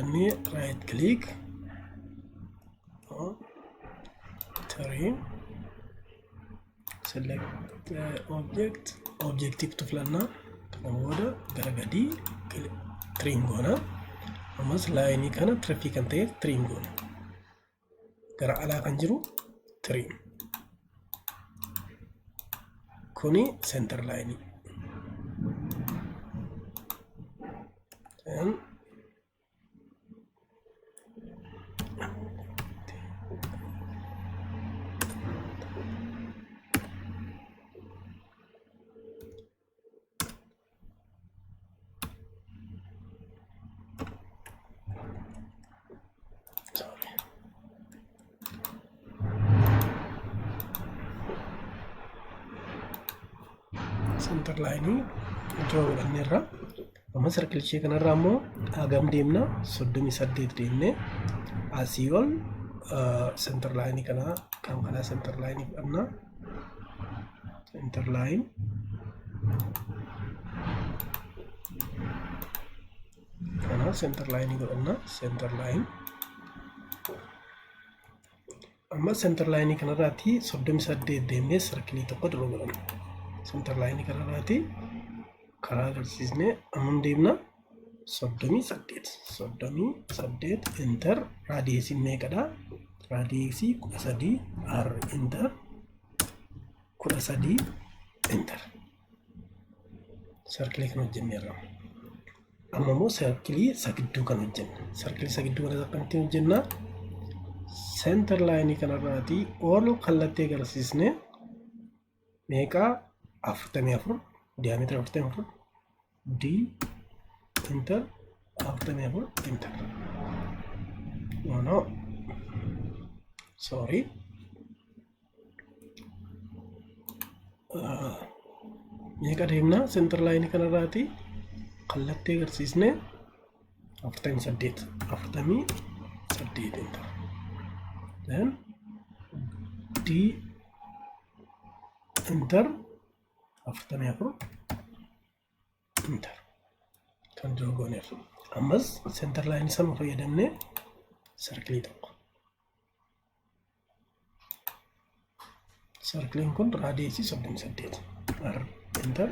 inni right click trim select objective tuflanna kana booda gara gadi trim goona ammas line kana traffic kan ta'e trim goona gara alaa kan jiru trim kuni center line and center line draw godhanneerra amma circle ishee kanarraa immoo hagam deemna 38 deemne asii ol center line kana kan kana center line fudhanna center line kana center line godhanna center line amma center line kanarraati 38 deemne circle tokko draw godhanna center line kanarraati karaa agarsiisne amma deemna 38 enter radius meeqadha radius 13 r enter 13 enter circle kan hojjenneerra amma immoo circle sagidduu kan hojjenna circle sagidduu kana akkamitti hojjenna center line kanarraati ol kallattii agarsiisne meeqa 44 diameter 44 d enter 44 enter no sorry meeqa deemna center line kanarraati kallattii agarsiisne 48 enter then d enter 44 enter kan jogoneef ammas center line sama fayyadamne circle tokko circle kun radius 38 r enter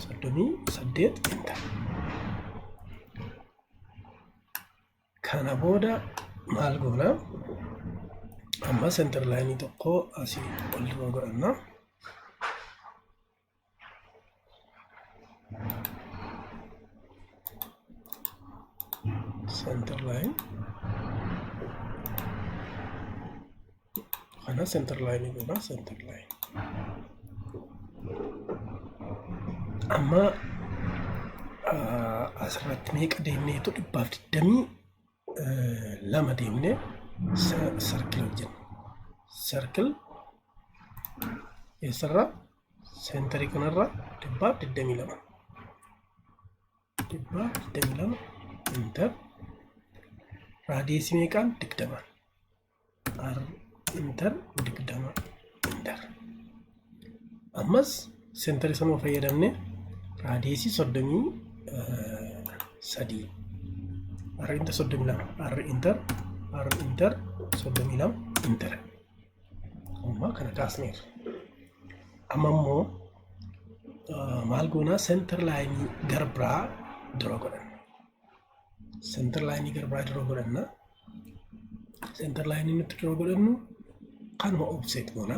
38 enter kana booda maal goona amma center line tokko asii ol godhanna center line kana center line goona center line amma asirratti meeqa deemneetu 122 deemne circle hojjenna circle eessarra center kanarra 122 enter radius meeqaan 20 r enter 20 enter ammas center sana fayyadamne radius 33 r enter 32 r enter 32 enter amma kana kaasneer amma immoo maal goona center line garbra draw godhanna center line garbra draw godhanna center line nuti draw godhannu kanuma offset goona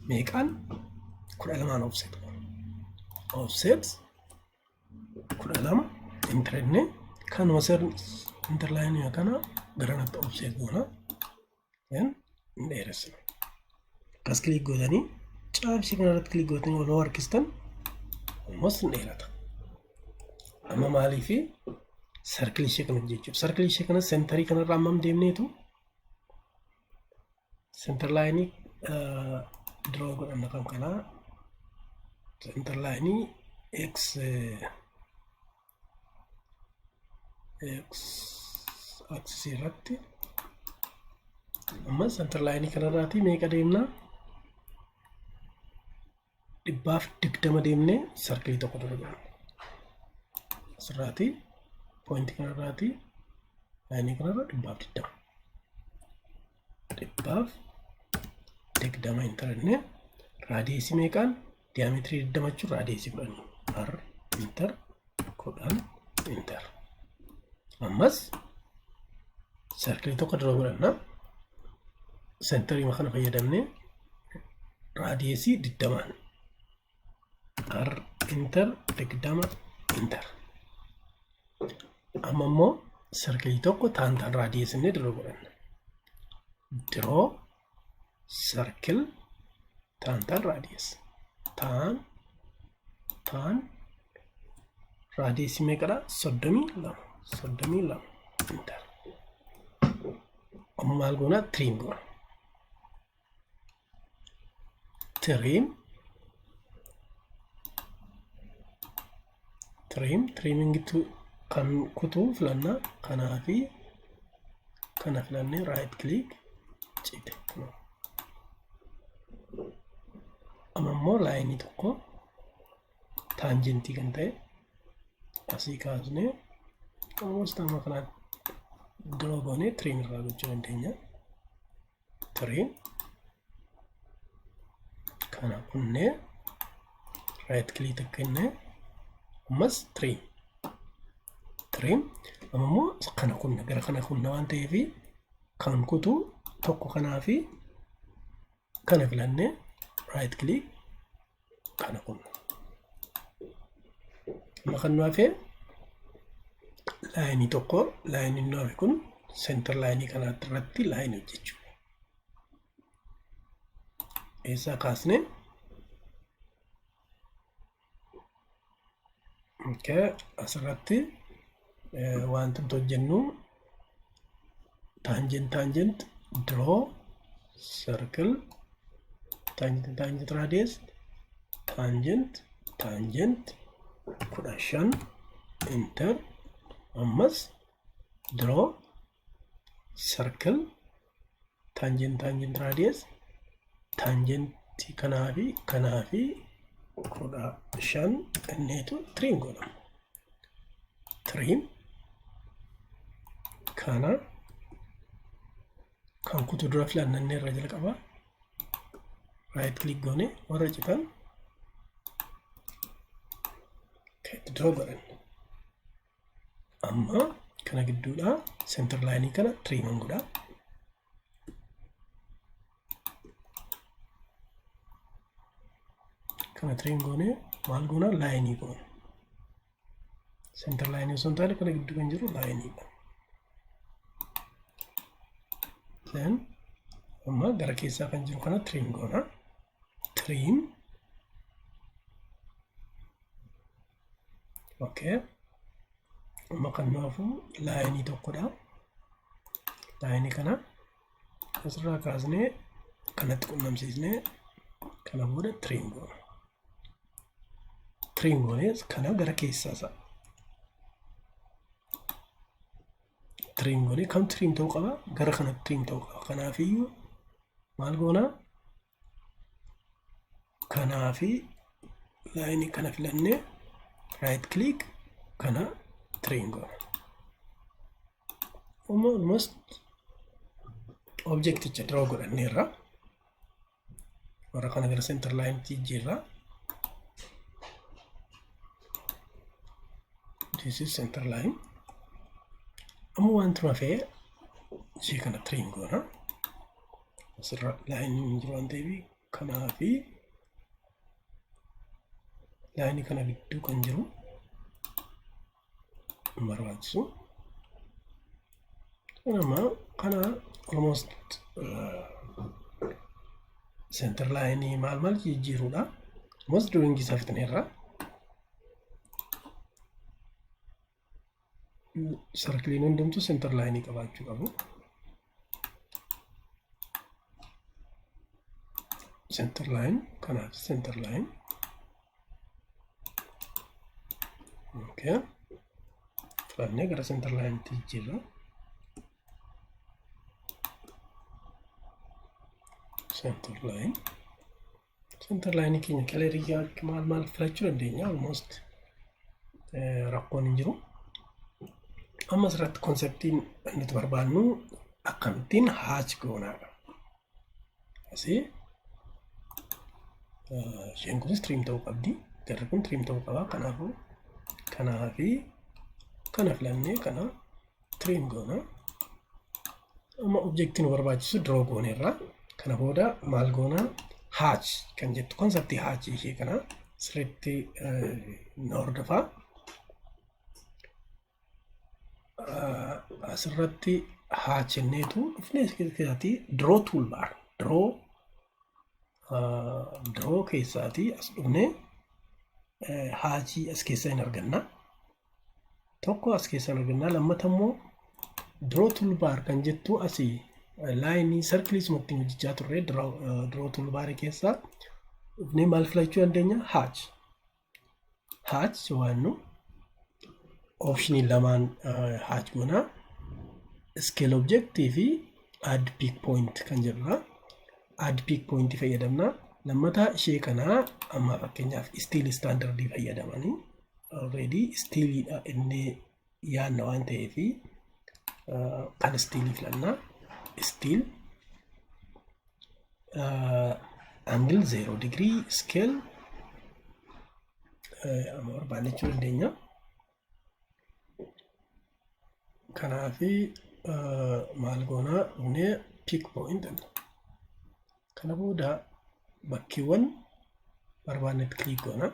meeqaan 12 offset goona offset 12 interne kanuma center line kana garanatti offset goona then dheeressina as click godhanii caabsi kanarratti click godhanii wal harkistan almost dheerata amma maaliif circle ishee kana jechuudha circle ishee kana center kanarra ammam deemneetu center line draw godhanna kan kana center line x axis irratti amma center line kanarraati meeqa deemna 120 deemne circle tokko dura asirraati point kanarraati laayinii kanarra dhibbaaf digdama enter jennee raadiyeesii meeqaan diyaametirii 20 jechuun raadiyeesii 10 r enter 10 enter. Ammas sarkilii tokko dura godhanna sentarii kana fayyadamnee raadiyeesii 20 r enter 20 enter. Amma immoo sarkilii tokko taan raadiyeesii dura godhanna draw circle taan radius taan radius meeqadha 32 enter. Amma maal goona trim goona trimming to kan kutuu filanna kanaa fi kana filannee right click cite. Amma immoo laayinii tokko taanjentii kan ta'e asii kaasnee almost amma kana dura goonee trim irraa gochuu dandeenya. Trim kana kunnee right click kennee ammas trim amma immoo kana kunna gara kana kunna waan ta'eef kan kutuu tokko kanaa fi kana filannee right click kana kunna amma kan nuuf laayinii tokko laayinii nuuf kun center laayinii kana irratti laayinii hojjechuudha. Eessaa kaasnee asirratti wanti nuti hojjennu tangent draw circle tangent radius tangent 15 enter. Ammas draw circle tangent radius tangent kanaa fi 15 inneetu trim godhama. Trim kana kan kutuu dura filannee irra jalqaba right click goone warra citan draw godhan. Amma kana gidduudha center line kana trim godha. Kana trim goone maal goona line goona center line osoo hin taane kana gidduu kan jiru line dha. Then amma gara keessaa kan jiru kana trim goona trim okay. Amma kan nuufu laayinii tokkodha. Laayinii kana asirraa kaasnee kanatti qunnamsiisnee kana booda trim goona. Trim goonee kana gara keessaa trim goonee kam trim ta'uu qaba gara kanatti trim ta'uu qaba. Kanaafiyyuu maal goona kanaafi laayinii kana filannee right click kana trim goona. Almost objecticha draw godhanneerra warra kana gara center line jijjiirra. This is center line. Amma wanti hafee ishee kana trim goona. Asirra laayinii jiru waan ta'eef kanaa fi laayinii kana gidduu kan jiru barbaachisu. Amma kana almost center line maal jijjiiruudha. Almost during isaa fixneerra. Circle hundumtu center line qabaachuu qabu. Center line kanaaf center line okay. Filannee gara center line jijjiirra. Center line keenya kaleeriyaa maal filachuu dandeenya. Almost rakkoon hin jiru. Amma asirratti konseptiin nuti barbaannu akkamittiin haach goonaadha. Asii isheen kunis tiriim ta'uu qabdi. Garri kun tiriim ta'uu qaba. Kanaafuu kanaa fi kana filannee kana tiriim goona. Amma objektii nu barbaachisu diroo gooneerra. Kana booda maal goona haach kan jettu konseptii haachii ishee kana sirriitti na hordofaa. Asirratti haacheneetu dhufnee keessatti diroo toolbar diroo keessaati as dhufnee haachii as keessa hin arganna. Tokko as keessa hin arganna. Lammata immoo diroo toolbar kan jettu asii laayinii sarkilii sumatti hojjechaa turre diroo toolbar keessaa dhufnee maal filachuu dandeenya haach waan nu optionii lamaan haach goona. Scale objectii fi add peak point kan jedhudha. Add peak point fayyadamna. Lammata ishee kanaa amma fakkeenyaaf steel standardii fayyadamanii already steelidha inni yaanna waan ta'eef kan steelii filannaa. Steel angle 0 degree scale amma barbaannachuu dandeenya. Kanaafi maal goonaa dhufnee peak point kana booda bakkeewwan barbaannetti click goona.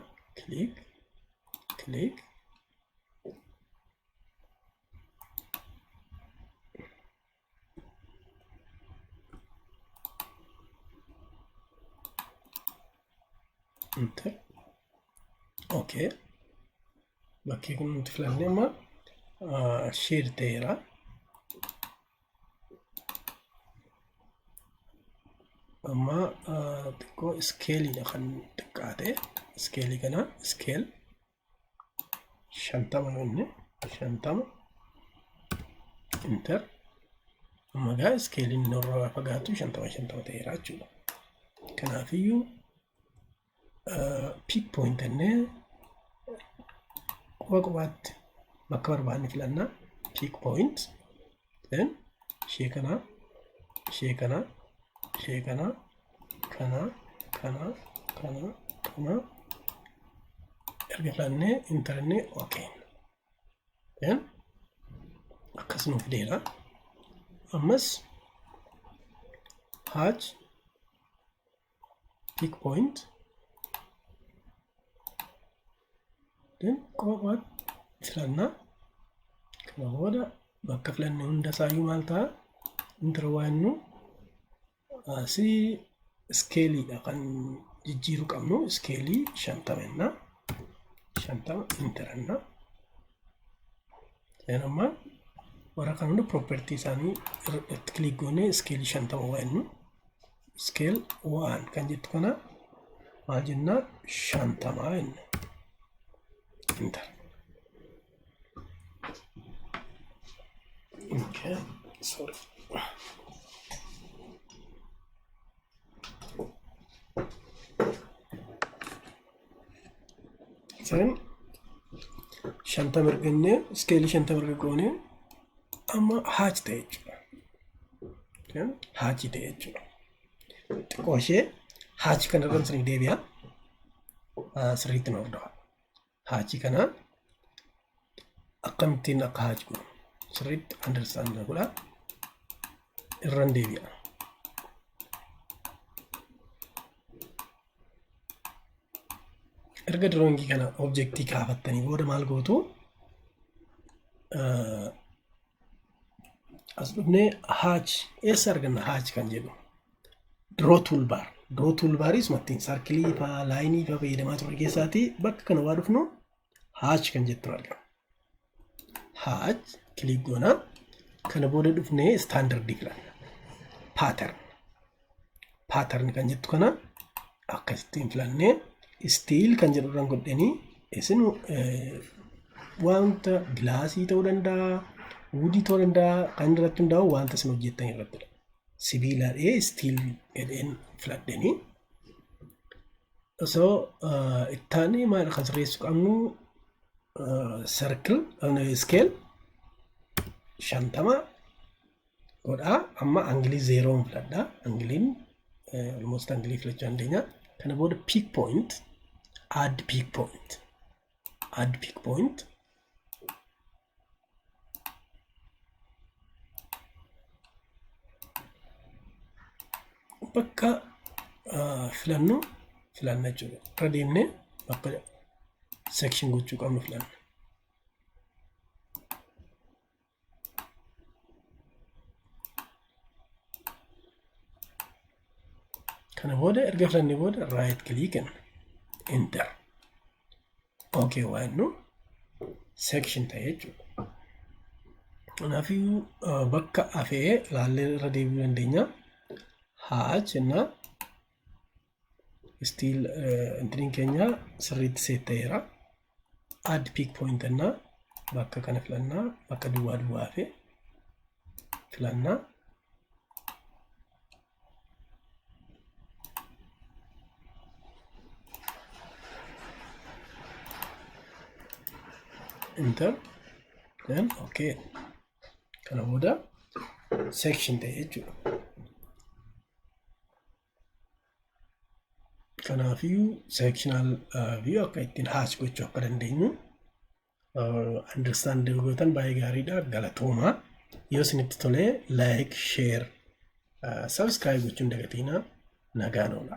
Click enter. Okay, bakkee kun nuti filannee amma shade ta'eera. Amma xiqqoo skeeliidha kan xiqqaate. Skeelii kana skeel 50 inni 50 enter. Amma gaa skeeliin irraa fagaatu 50 ta'eera jechuudha. Kanaafiyyuu peak point innee qubaatti bakka barbaanne filannaa. Peak point then ishee kana erga filannee internee okay. Then akkas nu fideera. Ammas haach peak point then qubaatti filannaa. Kana booda bakka filannee hunda isaayyuu maal ta'a interwaannu asii skeeliidha kan jijjiiruu qabnu. Skeelii 50 interannaa. Amma warra kan hunda propertii isaanii irratti click goonee skeelii 50 waannu. Scale 1 kan jettu kana maal jennaa 50 inni enter. Okay, sorry. Then 50 ergannee skeelii 50 erga goonee amma haach ta'e jechuudha. Haachii ta'e jechuudha. Xiqqoo ishee haachii kana irra sirrii deebi'a. Sirriitti nu hordofa. Haachii kana akkamittiin akka haach goonu sirriitti understand godhaa. Irraan deebi'a. Erga drawingii kana objektii kaafattanii booda maal gootu as dhufnee haach eessa arganna haach kan jedhu draw toolbar ismattiin sarkilii faa laayinii faa fayyadamaa turre keessaatii bakka kana waa dhufnu haach kan jettu argama. Haach click goona. Kana booda dhufnee standardii filanna. Pattern kan jettu kana akkasittiin filannee steel kan jedhu irraan godhanii isin wanta gilaasii ta'uu danda'a, woodii ta'uu danda'a, kan irratti hundaa'u wanta isin hojjettan irrattidha. Sibiilaadhee steel jedheen filadhanii osoo ittaanii maal kan sirreessuu qabnu circle scale 50 godhaa. Amma angilii 0 filadha. Angiliin almost angilii filachuu dandeenya. Kana booda peak point, add peak point. Bakka filannu filanna jechuudha. Irra deemnee bakka section gochuu qabnu filanna. Kana booda erga filannee booda right click and enter. Okay, waannu section ta'e jechuudha. Kanaafuu bakka hafee ilaallee irra deebi'uu dandeenya. Haa jenna still entering keenya sirriitti set ta'eera. Add peak point enna bakka kana filanna, bakka duwwaa hafee filanna. Enter, then okay. Kana booda section ta'e jechuudha. Kanaafuu sectional view akka ittiin hash gochuu akka dandeenyu understand gootan baay'ee gaariidha. Galatoomaa. Yoo isinitti tolee like, share, subscribe gochuun dagatinaa. Nagaan oola.